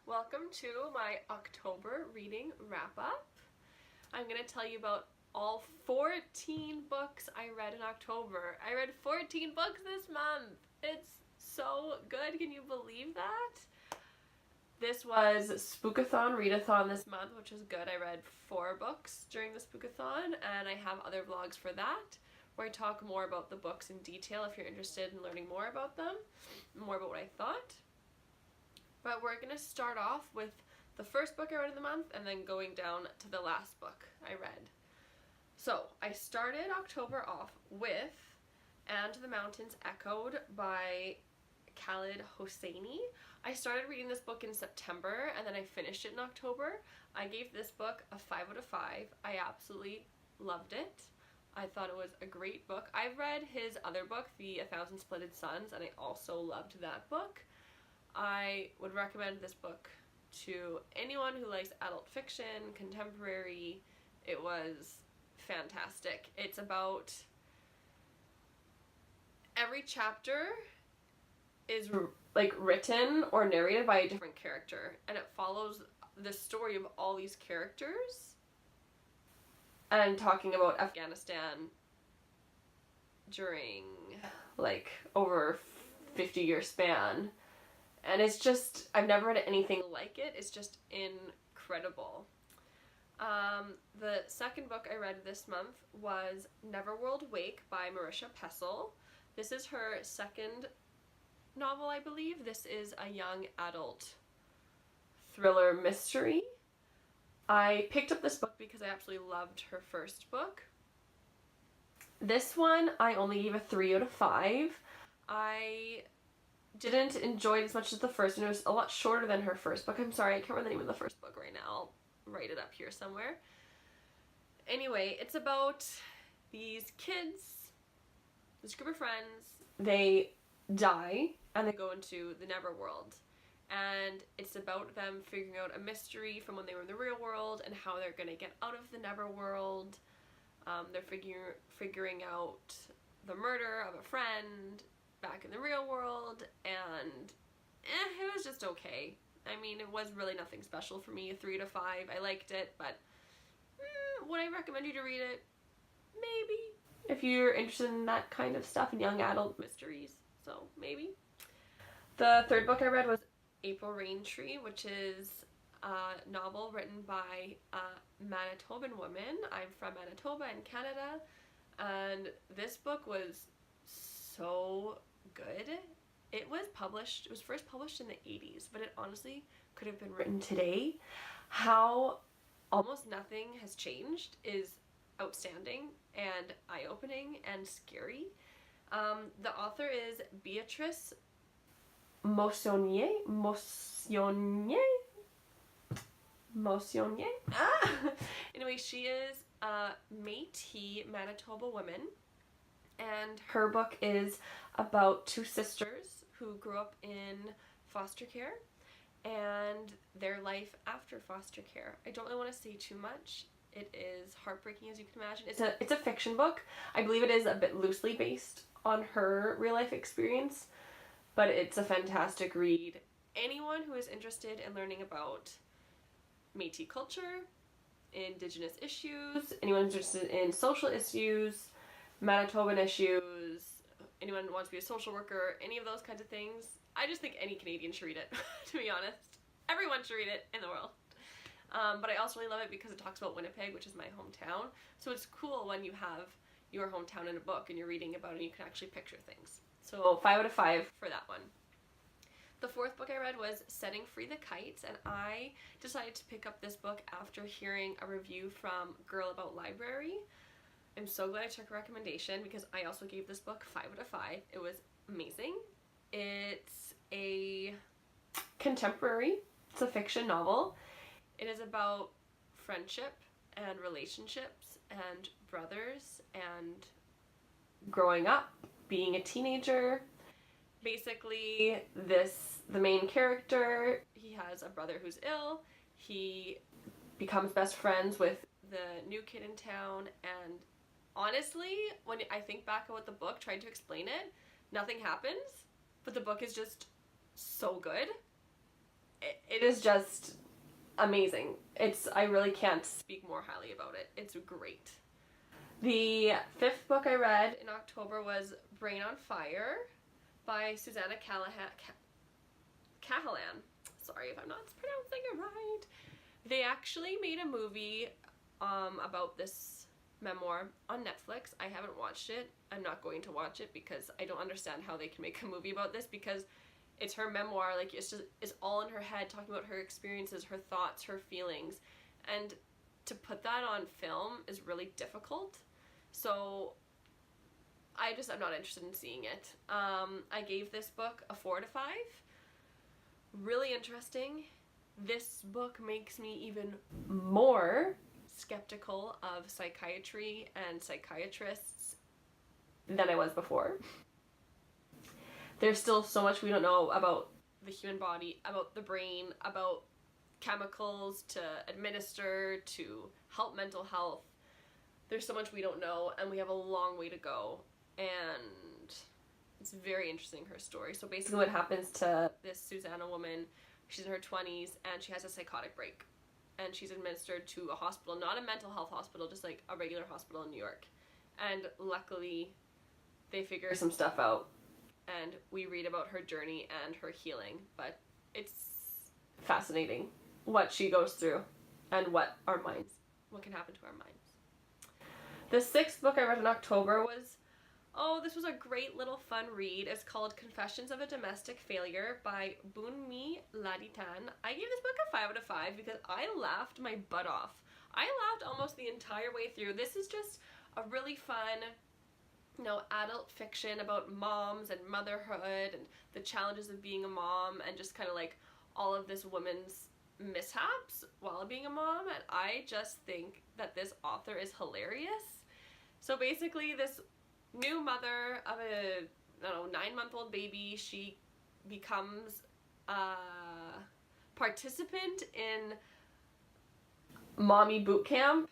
Welcome to my October reading wrap-up. I'm going to tell you about all 14 books I read in October. I read 14 books this month. It's so good. Can you believe that? This was Spookathon, Readathon this month, which is good. I read 4 books during the Spookathon, and I have other vlogs for that where I talk more about the books in detail if you're interested in learning more about them, more about what I thought. But we're going to start off with the first book I read in the month and then going down to the last book I read. So I started October off with And the Mountains Echoed by Khaled Hosseini. I started reading this book in September and then I finished it in October. I gave this book a 5 out of 5. I absolutely loved it. I thought it was a great book. I've read his other book, The 1,000 Splendid Suns, and I also loved that book. I would recommend this book to anyone who likes adult fiction, contemporary. It was fantastic. It's about every chapter is like written or narrated by a different character, and it follows the story of all these characters and talking about Afghanistan during like over 50-year span. And it's just, I've never read anything like it. It's just incredible. The second book I read this month was Neverworld Wake by Marisha Pessl. This is her second novel, I believe. This is a young adult thriller mystery. I picked up this book because I absolutely loved her first book. This one I only gave a 3 out of 5. I didn't enjoy it as much as the first, and it was a lot shorter than her first book. I'm sorry, I can't remember the name of the first book right now. I'll write it up here somewhere. Anyway, it's about these kids, this group of friends. They die and they go into the Neverworld, and it's about them figuring out a mystery from when they were in the real world and how they're gonna get out of the Neverworld. They're figuring out the murder of a friend back in the real world, and it was just okay. I mean, it was really nothing special for me. A 3 to 5. I liked it, but would I recommend you to read it? Maybe. If you're interested in that kind of stuff, in young adult mysteries, so maybe. The third book I read was April Raintree, which is a novel written by a Manitoban woman. I'm from Manitoba in Canada, and this book was so good. It was first published in the 80s, but it honestly could have been written today. How almost nothing has changed is outstanding and eye-opening and scary. The author is Beatrice Motionnier. Anyway, she is a Métis Manitoba woman, and her book is about 2 sisters who grew up in foster care and their life after foster care. I don't really want to say too much. It is heartbreaking, as you can imagine. It's a fiction book. I believe it is a bit loosely based on her real life experience, but it's a fantastic read. Anyone who is interested in learning about Métis culture, Indigenous issues, anyone interested in social issues, Manitoban issues, anyone who wants to be a social worker, any of those kinds of things. I just think any Canadian should read it, to be honest. Everyone should read it in the world. But I also really love it because it talks about Winnipeg, which is my hometown. So it's cool when you have your hometown in a book and you're reading about it and you can actually picture things. So 5 out of 5 for that one. The fourth book I read was Setting Free the Kites, and I decided to pick up this book after hearing a review from Girl About Library. I'm so glad I took a recommendation because I also gave this book 5 out of 5. It was amazing. It's a contemporary, it's a fiction novel. It is about friendship and relationships and brothers and growing up, being a teenager. Basically, the main character, he has a brother who's ill. He becomes best friends with the new kid in town, and honestly, when I think back on what the book tried to explain it, nothing happens, but the book is just so good. it is just amazing. I really can't speak more highly about it. It's great. The fifth book I read in October was Brain on Fire by Susanna Cahalan. Sorry if I'm not pronouncing it right. They actually made a movie about this memoir on Netflix. I haven't watched it. I'm not going to watch it because I don't understand how they can make a movie about this, because it's her memoir. Like, it's all in her head, talking about her experiences, her thoughts, her feelings, and to put that on film is really difficult. So I'm not interested in seeing it. I gave this book a 4 out of 5. Really interesting. This book makes me even more skeptical of psychiatry and psychiatrists than I was before. There's still so much we don't know about the human body, about the brain, about chemicals to administer to help mental health. There's so much we don't know, and we have a long way to go, and it's very interesting, her story. So basically what happens to this Susanna woman, she's in her 20s, and she has a psychotic break, and she's administered to a hospital, not a mental health hospital, just like a regular hospital in New York. And luckily they figure some stuff out, and we read about her journey and her healing. But it's fascinating what she goes through and what can happen to our minds. The sixth book I read in October was, this was a great little fun read. It's called Confessions of a Domestic Failure by Bunmi Laditan. I gave this book a 5 out of 5 because I laughed my butt off. I laughed almost the entire way through. This is just a really fun, adult fiction about moms and motherhood and the challenges of being a mom, and just kind of like all of this woman's mishaps while being a mom. And I just think that this author is hilarious. So basically, this new mother of a 9-month-old baby, she becomes a participant in mommy boot camp,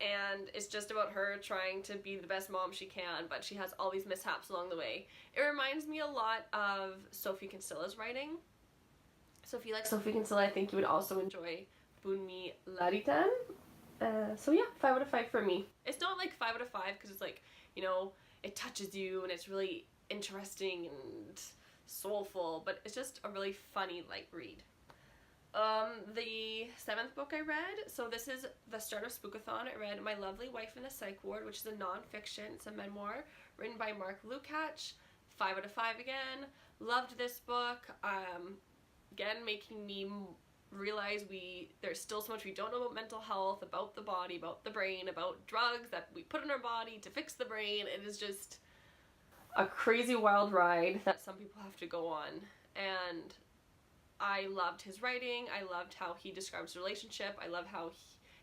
and it's just about her trying to be the best mom she can, but she has all these mishaps along the way. It reminds me a lot of Sophie Kinsilla's writing. So if you like Sophie Kinsilla, I think you would also enjoy Bunmi Laditan. So yeah, 5 out of 5 for me. It's not like 5 out of 5 because it's like, it touches you and it's really interesting and soulful, but it's just a really funny light read. The 7th book I read, so this is the start of Spookathon. I read My Lovely Wife in a Psych Ward, which is a non-fiction. It's a memoir written by Mark Lukács. 5 out of 5 again. Loved this book. Again, making me realize there's still so much we don't know about mental health, about the body, about the brain, about drugs that we put in our body to fix the brain. It is just a crazy wild ride that some people have to go on. And I loved his writing. I loved how he describes the relationship. I love how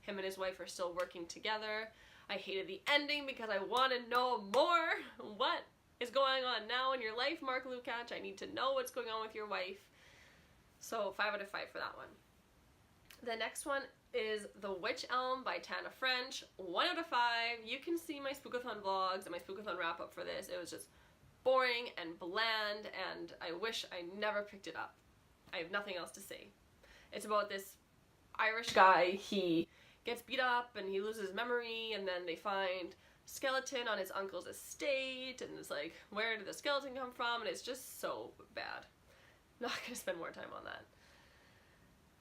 him and his wife are still working together. I hated the ending because I want to know more. What is going on now in your life, Mark Lukács? I need to know what's going on with your wife. So 5 out of 5 for that one. The next one is The Witch Elm by Tana French. 1 out of 5. You can see my Spookathon vlogs and my Spookathon wrap up for this. It was just boring and bland, and I wish I never picked it up. I have nothing else to say. It's about this Irish guy. He gets beat up and he loses memory, and then they find a skeleton on his uncle's estate, and it's like, where did the skeleton come from? And it's just so bad. Not gonna spend more time on that.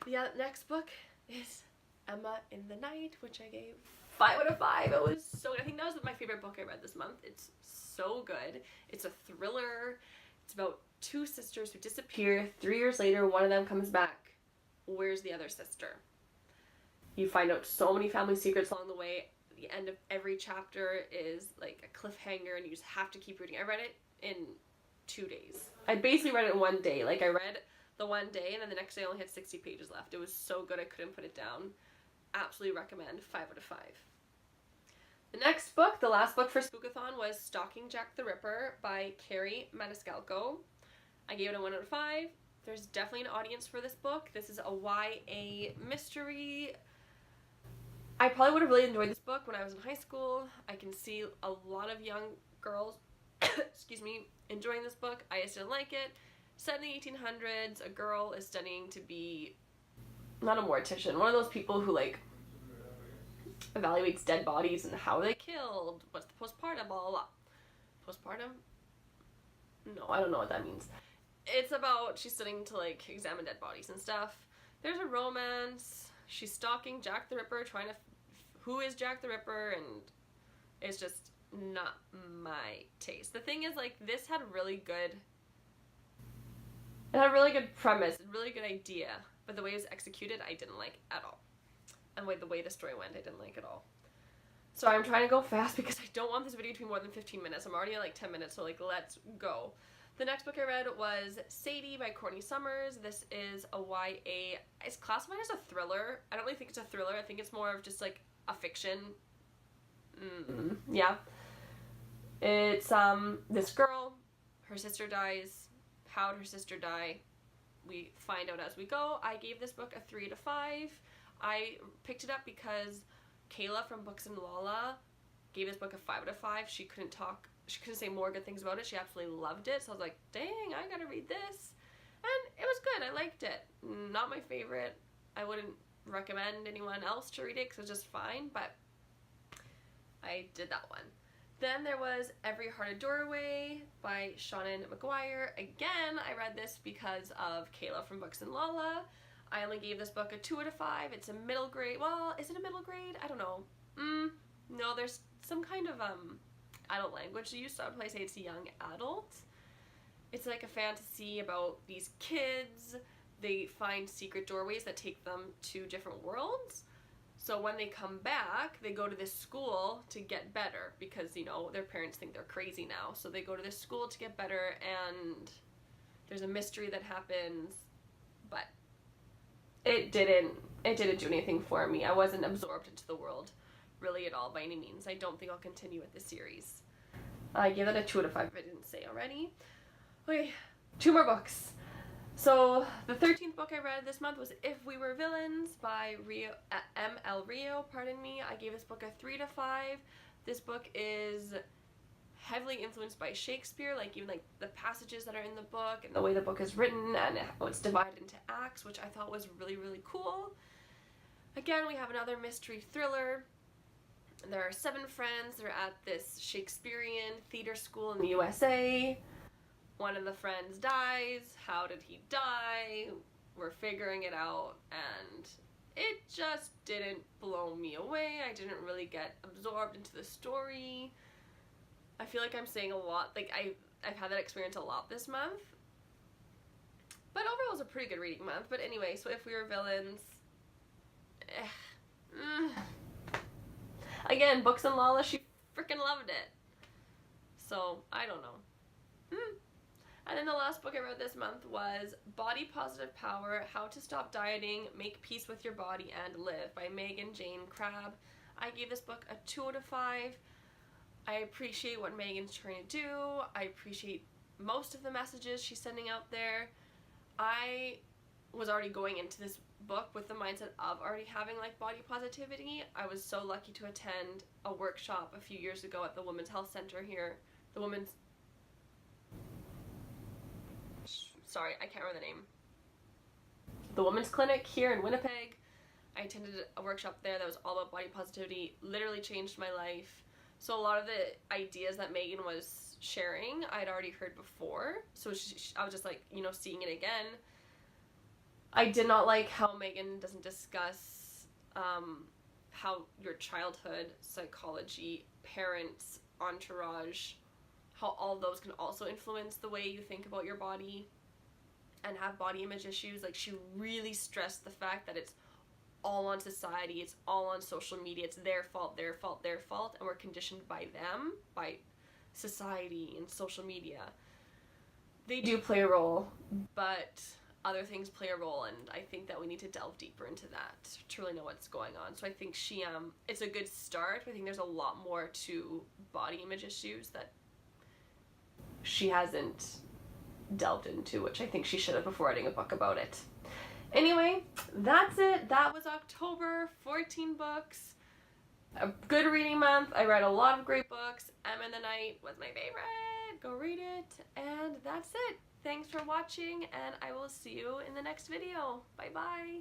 The next book is Emma in the Night, which I gave 5 out of 5. It was so good. I think that was my favorite book I read this month. It's so good. It's a thriller. It's about 2 sisters who disappear. 3 years later, one of them comes back. Where's the other sister? You find out so many family secrets along the way. The end of every chapter is like a cliffhanger, and you just have to keep reading. I read it in 2 days. I basically read it in 1 day. Like, I read the 1 day, and then the next day I only had 60 pages left. It was so good I couldn't put it down. Absolutely recommend. 5 out of 5. The next book, the last book for Spookathon, was Stalking Jack the Ripper by Carrie Maniscalco. I gave it a 1 out of 5. There's definitely an audience for this book. This is a YA mystery. I probably would have really enjoyed this book when I was in high school. I can see a lot of young girls excuse me, enjoying this book. I just didn't like it. Set in the 1800s, a girl is studying to be, not a mortician, one of those people who like evaluates dead bodies and how they killed, what's the postpartum, blah blah blah. Postpartum? No, I don't know what that means. It's about, she's studying to like examine dead bodies and stuff. There's a romance. She's stalking Jack the Ripper, trying to who is Jack the Ripper, and it's just not my taste. The thing is, like, this had it had a really good premise, a really good idea, but the way it was executed, I didn't like at all. And the way the story went, I didn't like at all. So I'm trying to go fast because I don't want this video to be more than 15 minutes. I'm already at like 10 minutes, so like, let's go. The next book I read was Sadie by Courtney Summers. This is a YA. It's classified as a thriller. I don't really think it's a thriller. I think it's more of just like a fiction. Yeah. It's this girl, her sister dies. How'd her sister die? We find out as we go. I gave this book a 3 out of 5. I picked it up because Kayla from Books and Lala gave this book a 5 out of 5. She couldn't say more good things about it. She absolutely loved it. So I was like, dang, I gotta read this. And it was good. I liked it. Not my favorite. I wouldn't recommend anyone else to read it because it was just fine, but I did that one. Then there was Every Heart a Doorway by Seanan McGuire. Again, I read this because of Kayla from Books and Lala. I only gave this book a 2 out of 5. It's a middle grade. Well, is it a middle grade? I don't know. No, there's some kind of adult language used, so I'd probably say it's a young adult. It's like a fantasy about these kids. They find secret doorways that take them to different worlds. So when they come back, they go to this school to get better because, you know, their parents think they're crazy now. So they go to this school to get better, and there's a mystery that happens, but it didn't do anything for me. I wasn't absorbed into the world really at all by any means. I don't think I'll continue with the series. I gave it a 2 out of 5 if I didn't say already. Okay, 2 more books. So the 13th book I read this month was If We Were Villains by M.L. Rio. Pardon me. I gave this book a 3 out of 5. This book is heavily influenced by Shakespeare, like even like the passages that are in the book and the way the book is written and how it's divided into acts, which I thought was really, really cool. Again, we have another mystery thriller. There are 7 friends. They're at this Shakespearean theater school in the USA. One of the friends dies. How did he die? We're figuring it out, and it just didn't blow me away. I didn't really get absorbed into the story. I feel like I'm saying a lot. Like, I've had that experience a lot this month. But overall, it was a pretty good reading month. But anyway, so If We Were Villains. Again, Books and Lala, she freaking loved it. So, I don't know. And then the last book I read this month was Body Positive Power, How to Stop Dieting, Make Peace with Your Body, and Live by Megan Jane Crabb. I gave this book a 2 out of 5. I appreciate what Megan's trying to do. I appreciate most of the messages she's sending out there. I was already going into this book with the mindset of already having like body positivity. I was so lucky to attend a workshop a few years ago at the Women's Health Center here. Sorry, I can't remember the name. The Women's Clinic here in Winnipeg. I attended a workshop there that was all about body positivity. Literally changed my life. So a lot of the ideas that Megan was sharing, I'd already heard before. So I was just like, you know, seeing it again. I did not like how Megan doesn't discuss how your childhood, psychology, parents, entourage, how all those can also influence the way you think about your body and have body image issues. Like, she really stressed the fact that it's all on society, it's all on social media, it's their fault, and we're conditioned by them, by society and social media. They do play a role, but other things play a role, and I think that we need to delve deeper into that to really know what's going on. So I think it's a good start. I think there's a lot more to body image issues that she hasn't delved into, which I think she should have before writing a book about it. Anyway, that's it. That was October. 14 books. A good reading month. I read a lot of great books. Emma in the Night was my favorite. Go read it. And that's it. thanks for watching, and I will see you in the next video. Bye bye!